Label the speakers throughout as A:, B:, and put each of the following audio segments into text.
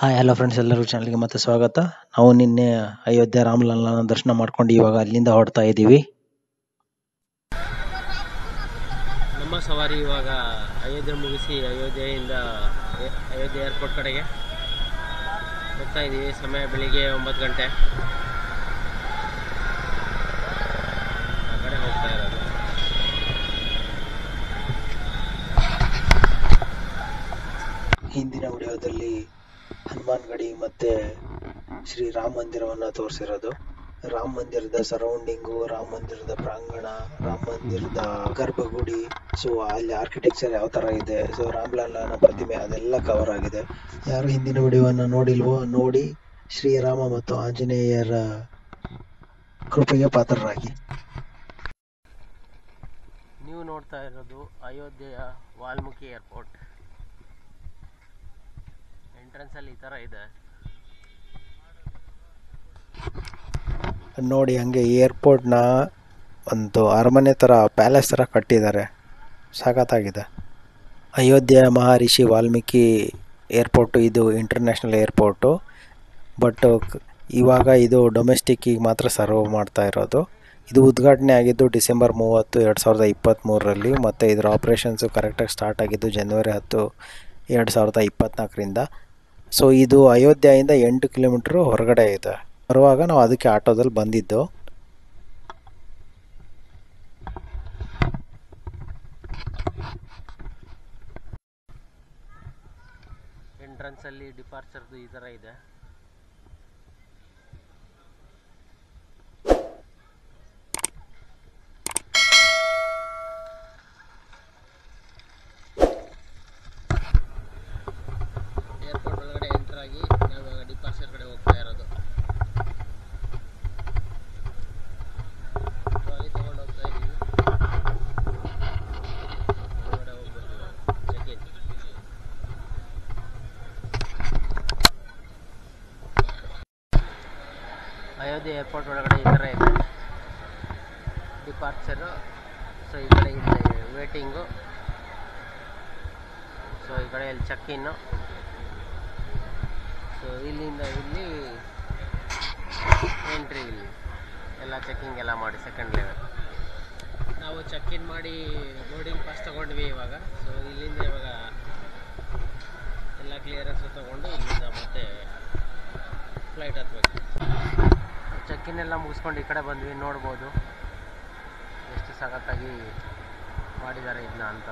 A: Hi hello friends, ಎಲ್ಲರೂ ಚಾನಲ್ಗೆ ಮತ್ತೆ ಸ್ವಾಗತ. ನಾವು ನಿನ್ನೆ ಅಯೋಧ್ಯೆ ರಾಮಲಲ್ಲನ ದರ್ಶನ ಮಾಡ್ಕೊಂಡು ಇವಾಗ ಅಲ್ಲಿಂದ ಹೊರಡ್ತಾ ಇದ್ದೀವಿ.
B: ನಮ್ಮ ಸವಾರಿ ಇವಾಗ ಅಯೋಧ್ಯೆ ಮುಗಿಸಿ ಅಯೋಧ್ಯೆಯಿಂದ ಅಯೋಧ್ಯೆ ಏರ್ಪೋರ್ಟ್ ಕಡೆಗೆ ಹೋಗ್ತಾ ಇದ್ದೀವಿ. ಸಮಯ ಬೆಳಿಗ್ಗೆ 9 ಗಂಟೆ. ಆ ಕಡೆ ಹೋಗ್ತಾ ಇರೋದು.
A: ಹಿಂದಿನ ವಿಡಿಯೋದಲ್ಲಿ ಹನುಮಾನ್ ಗಡಿ ಮತ್ತೆ ಶ್ರೀರಾಮ ಮಂದಿರವನ್ನು ತೋರಿಸಿರೋದು. ರಾಮ ಮಂದಿರದ ಸರೌಂಡಿಂಗು, ರಾಮ ಮಂದಿರದ ಪ್ರಾಂಗಣ, ರಾಮ ಮಂದಿರದ ಗರ್ಭಗುಡಿ, ಸೊ ಅಲ್ಲಿ ಆರ್ಕಿಟೆಕ್ಚರ್ ಯಾವ ತರ ಇದೆ, ಸೊ ರಾಮಲಲ್ಲನ ಪ್ರತಿಮೆ ಅದೆಲ್ಲ ಕವರ್ ಆಗಿದೆ. ಯಾರು ಹಿಂದಿನ ವಿಡಿಯೋವನ್ನು ನೋಡಿಲ್ವೋ ನೋಡಿ ಶ್ರೀರಾಮ ಮತ್ತು ಆಂಜನೇಯರ ಕೃಪೆಗೆ ಪಾತ್ರರಾಗಿ.
B: ನೀವು ನೋಡ್ತಾ ಇರೋದು ಅಯೋಧ್ಯೆಯ ವಾಲ್ಮೀಕಿ ಏರ್ಪೋರ್ಟ್. ಎಂಟ್ರೆನ್ಸ್ ಅಲ್ಲಿ ಈ ತರ ಇದೆ
A: ನೋಡಿ. ಹಂಗೆ ಏರ್ಪೋರ್ಟ್ನ ಒಂದು ಅರಮನೆ ಥರ, ಪ್ಯಾಲೇಸ್ ಥರ ಕಟ್ಟಿದ್ದಾರೆ. ಸಖತ್ತಾಗಿದೆ. ಅಯೋಧ್ಯೆ ಮಹರ್ಷಿ ವಾಲ್ಮೀಕಿ ಏರ್ಪೋರ್ಟು ಇದು ಇಂಟರ್ನ್ಯಾಷನಲ್ ಏರ್ಪೋರ್ಟು. ಬಟ್ ಇವಾಗ ಇದು ಡೊಮೆಸ್ಟಿಕ್ಕಿಗೆ ಮಾತ್ರ ಸರ್ವ್ ಮಾಡ್ತಾ ಇರೋದು. ಇದು ಉದ್ಘಾಟನೆ ಆಗಿದ್ದು ಡಿಸೆಂಬರ್ 30, 2023ರಲ್ಲಿ. ಮತ್ತು ಇದರ ಆಪ್ರೇಷನ್ಸು ಕರೆಕ್ಟಾಗಿ ಸ್ಟಾರ್ಟ್ ಆಗಿದ್ದು ಜನವರಿ 10, 2024ರಿಂದ. ಸೊ ಇದು ಅಯೋಧ್ಯೆಯಿಂದ 8 ಕಿಲೋಮೀಟ್ರು ಹೊರಗಡೆ ಇದೆ. ಬರುವಾಗ ನಾವು ಅದಕ್ಕೆ ಆಟೋದಲ್ಲಿ ಬಂದಿದ್ದು.
B: ಎಂಟ್ರೆನ್ಸ್ ಅಲ್ಲಿ ಡಿಪಾರ್ಚರ್ದು ಈ ತರ ಇದೆ. ಏರ್ಪೋರ್ಟ್ ಒಳಗಡೆ ಎಂಟರ್ ಆಗಿ ನಾವು ಡಿಪಾರ್ಚರ್ ಕಡೆ ಹೋಗ್ತಾ ಇರೋದು. ತಗೊಂಡು ಹೋಗ್ತಾ ಇದ್ದೀವಿ. ಒಳಗಡೆ ಹೋಗ್ಬಿಡ್ತೀವಿ. Check in. ಅಯೋಧ್ಯೆ ಏರ್ಪೋರ್ಟ್ ಒಳಗಡೆ ಈ ಥರ ಇದೆ ಡಿಪಾರ್ಚರು. ಸೊ ಈ ಕಡೆ ಇಲ್ಲಿ ವೇಟಿಂಗು. ಸೊ ಈ ಕಡೆ ಇಲ್ಲಿ ಚೆಕ್ ಇನ್ನು. ಸೊ ಇಲ್ಲಿಂದ ಇಲ್ಲಿ ಎಂಟ್ರಿ. ಇಲ್ಲಿ ಎಲ್ಲ ಚೆಕ್ಕಿಂಗ್ ಎಲ್ಲ ಮಾಡಿ ಸೆಕೆಂಡ್ ಲೆವೆಲ್. ನಾವು ಚೆಕ್ ಇನ್ ಮಾಡಿ ಬೋರ್ಡಿಂಗ್ ಪಾಸ್ ತೊಗೊಂಡ್ವಿ ಇವಾಗ. ಸೊ ಇಲ್ಲಿಂದ ಇವಾಗ ಎಲ್ಲ ಕ್ಲಿಯರೆನ್ಸ್ ತೊಗೊಂಡು ಇಲ್ಲಿಂದ ಮತ್ತೆ ಫ್ಲೈಟ್ ಹತ್ಬೇಕು. ಚೆಕ್ ಇನ್ ಎಲ್ಲ ಮುಗಿಸ್ಕೊಂಡು ಈ ಕಡೆ ಬಂದ್ವಿ. ನೋಡ್ಬೋದು ಎಷ್ಟು ಸಖತ್ತಾಗಿ ಮಾಡಿದ್ದಾರೆ ಇದನ್ನ ಅಂತ.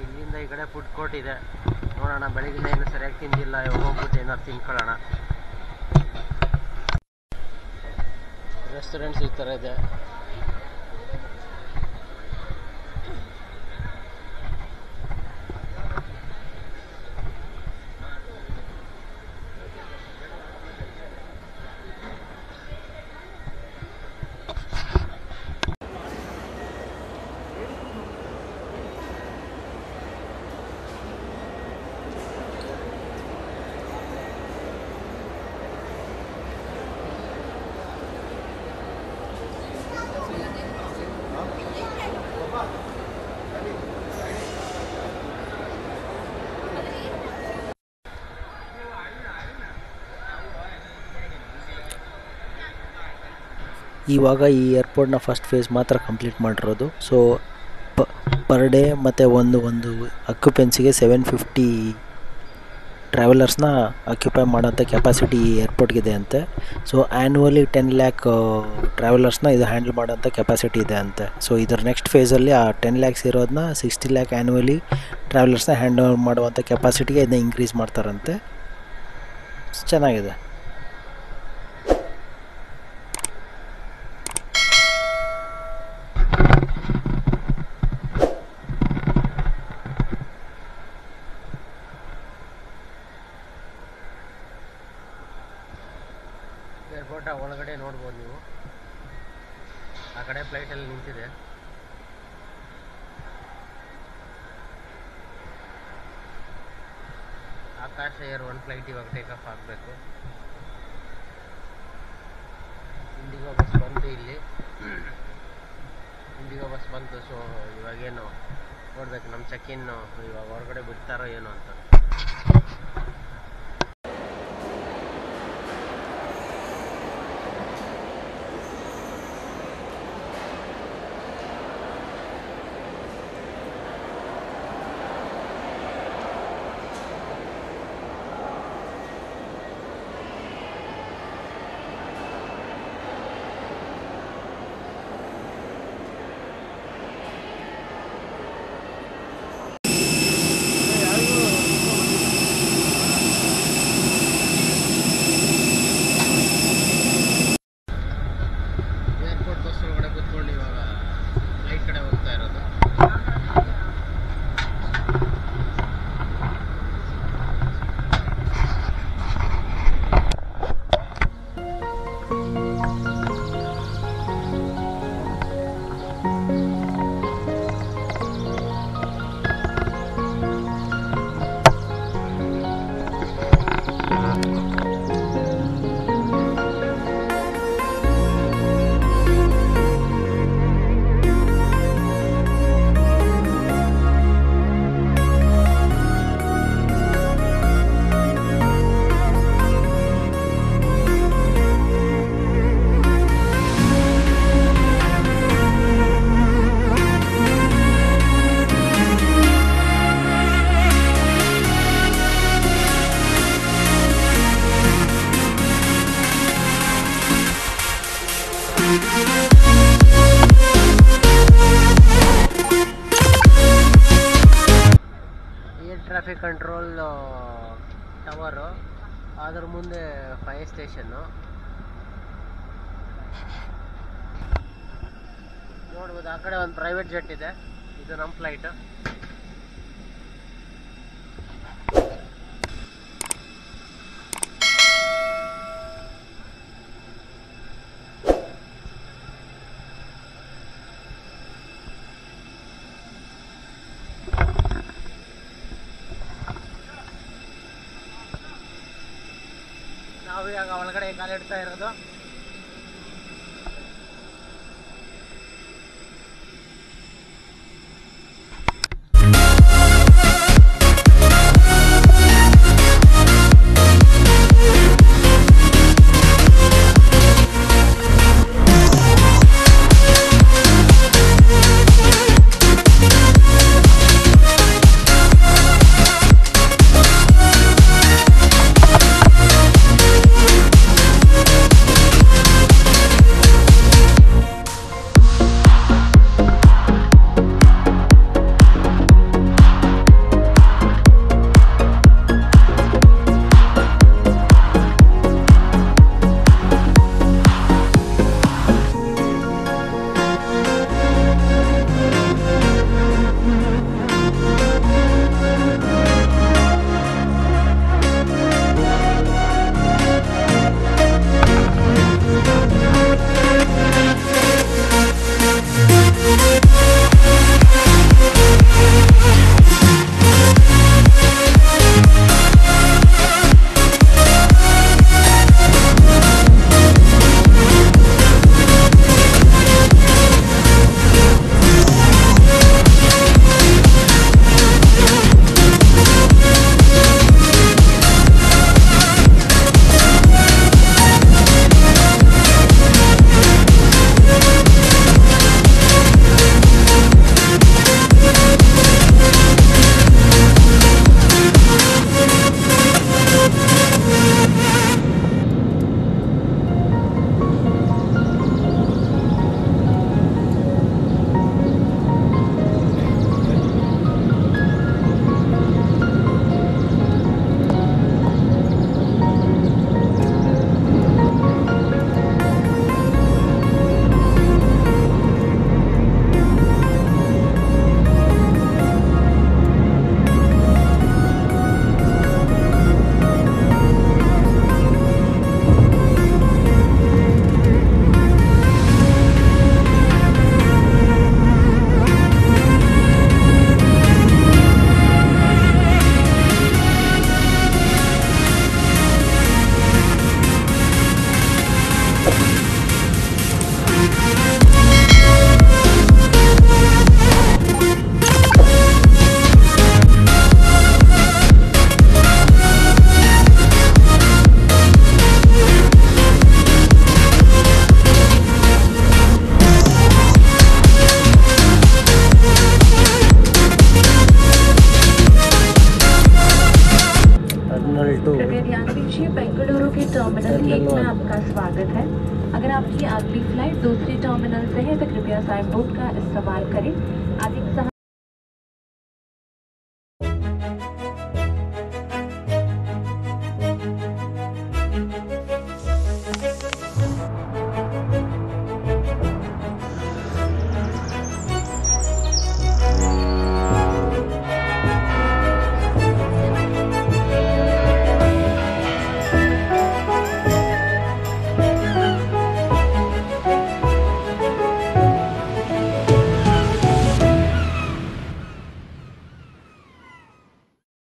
B: ಇಲ್ಲಿಂದ ಈ ಕಡೆ ಫುಡ್ ಕೋರ್ಟ್ ಇದೆ. ನೋಡೋಣ, ಬೆಳಗಿನ ಏನು ಸರಿಯಾಗಿ ತಿಂದಿಲ್ಲ, ಇವಾಗ ಹೋಗ್ಬಿಟ್ಟು ಏನಾದ್ರು ತಿನ್ಕೊಳ್ಳೋಣ. ರೆಸ್ಟೋರೆಂಟ್ಸ್ ಈ ಥರ ಇದೆ.
A: ಇವಾಗ ಈ ಏರ್ಪೋರ್ಟ್ನ ಫಸ್ಟ್ ಫೇಸ್ ಮಾತ್ರ ಕಂಪ್ಲೀಟ್ ಮಾಡಿರೋದು. ಸೊ ಪರ್ ಡೇ ಮತ್ತು ಒಂದು ಅಕ್ಯುಪೆನ್ಸಿಗೆ 750 ಟ್ರಾವೆಲರ್ಸ್ನ ಅಕ್ಯುಪೈ ಮಾಡೋಂಥ ಕೆಪಾಸಿಟಿ ಈ ಏರ್ಪೋರ್ಟ್ಗಿದೆ ಅಂತೆ. ಸೊ ಆ್ಯನ್ಯುವಲಿ 10 ಲ್ಯಾಕ್ ಟ್ರಾವೆಲರ್ಸ್ನ ಇದು ಹ್ಯಾಂಡಲ್ ಮಾಡೋಂಥ ಕೆಪಾಸಿಟಿ ಇದೆ ಅಂತೆ. ಸೊ ಇದರ ನೆಕ್ಸ್ಟ್ ಫೇಸಲ್ಲಿ ಆ 10 ಲ್ಯಾಕ್ಸ್ ಇರೋದನ್ನ 60 ಲ್ಯಾಕ್ ಆ್ಯನ್ಯುವಲಿ ಟ್ರಾವೆಲರ್ಸ್ನ ಹ್ಯಾಂಡಲ್ ಮಾಡುವಂಥ ಕೆಪಾಸಿಟಿಗೆ ಇದನ್ನ ಇನ್ಕ್ರೀಸ್ ಮಾಡ್ತಾರಂತೆ. ಚೆನ್ನಾಗಿದೆ.
B: ಏರ್ಪೋರ್ಟ್ ಒಳಗಡೆ ನೋಡ್ಬೋದು ನೀವು. ಆ ಕಡೆ ಫ್ಲೈಟಲ್ಲಿ ನಿಂತಿದೆ. ಆಕಾಶ ಏರ್ 1 ಫ್ಲೈಟ್ ಇವಾಗ ಟೇಕ್ ಆಫ್ ಆಗಬೇಕು. ಇಂಡಿಗೋ ಬಸ್ ಬಂತು. ನೋಡಿ ಇಲ್ಲಿ ಇಂಡಿಗೋ ಬಸ್ ಬಂತು. ಸೊ ಇವಾಗೇನು ನೋಡ್ಬೇಕು ನಮ್ಮ ಚೆಕ್-ಇನ್ನು ಇವಾಗ ಹೊರಗಡೆ ಬಿಡ್ತಾರೋ ಏನೋ ಅಂತ. ಟ್ರಾಫಿಕ್ ಕಂಟ್ರೋಲ್ ಟವರು, ಅದ್ರ ಮುಂದೆ ಫೈರ್ ಸ್ಟೇಷನ್ನು ನೋಡ್ಬೋದು. ಆ ಕಡೆ ಒಂದು ಪ್ರೈವೇಟ್ ಜೆಟ್ ಇದೆ, ಇದು ನಮ್ಮ ಫ್ಲೈಟ್. ನಾವು ಇವಾಗ ಒಳಗಡೆ ಕಾಲಿಡ್ತಾ ಇರೋದು.
C: अगर आपकी अगली फ्लाइट दूसरे टर्मिनल से है तो कृपया साइन बोर्ड का इस्तेमाल करें। अधिक